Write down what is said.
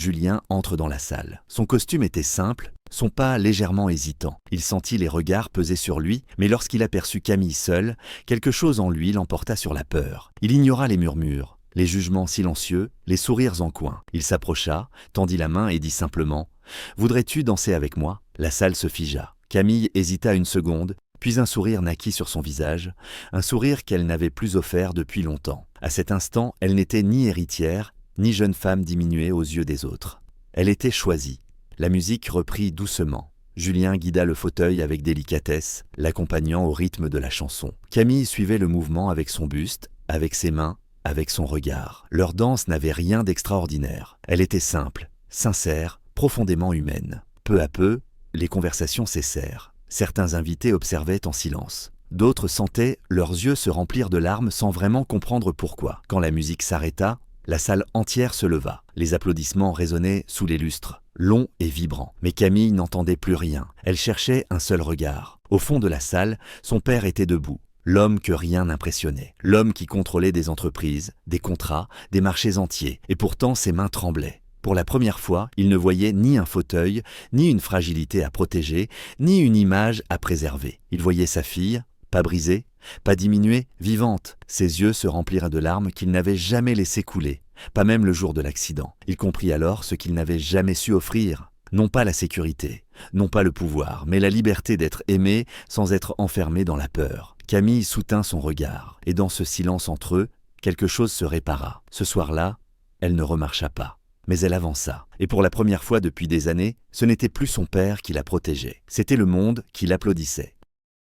Julien entre dans la salle. Son costume était simple, son pas légèrement hésitant. Il sentit les regards peser sur lui, mais lorsqu'il aperçut Camille seule, quelque chose en lui l'emporta sur la peur. Il ignora les murmures, les jugements silencieux, les sourires en coin. Il s'approcha, tendit la main et dit simplement « Voudrais-tu danser avec moi ?» La salle se figea. Camille hésita une seconde, puis un sourire naquit sur son visage, un sourire qu'elle n'avait plus offert depuis longtemps. À cet instant, elle n'était ni héritière, ni jeune femme diminuée aux yeux des autres. Elle était choisie. La musique reprit doucement. Julien guida le fauteuil avec délicatesse, l'accompagnant au rythme de la chanson. Camille suivait le mouvement avec son buste, avec ses mains, avec son regard. Leur danse n'avait rien d'extraordinaire. Elle était simple, sincère, profondément humaine. Peu à peu, les conversations cessèrent. Certains invités observaient en silence. D'autres sentaient leurs yeux se remplir de larmes sans vraiment comprendre pourquoi. Quand la musique s'arrêta, la salle entière se leva. Les applaudissements résonnaient sous les lustres, longs et vibrants. Mais Camille n'entendait plus rien. Elle cherchait un seul regard. Au fond de la salle, son père était debout. L'homme que rien n'impressionnait. L'homme qui contrôlait des entreprises, des contrats, des marchés entiers. Et pourtant, ses mains tremblaient. Pour la première fois, il ne voyait ni un fauteuil, ni une fragilité à protéger, ni une image à préserver. Il voyait sa fille, pas brisée, pas diminuée, vivante. Ses yeux se remplirent de larmes qu'il n'avait jamais laissé couler, pas même le jour de l'accident. Il comprit alors ce qu'il n'avait jamais su offrir. Non pas la sécurité, non pas le pouvoir, mais la liberté d'être aimé sans être enfermé dans la peur. Camille soutint son regard, et dans ce silence entre eux, quelque chose se répara. Ce soir-là, elle ne remarcha pas. Mais elle avança, et pour la première fois depuis des années, ce n'était plus son père qui la protégeait, c'était le monde qui l'applaudissait.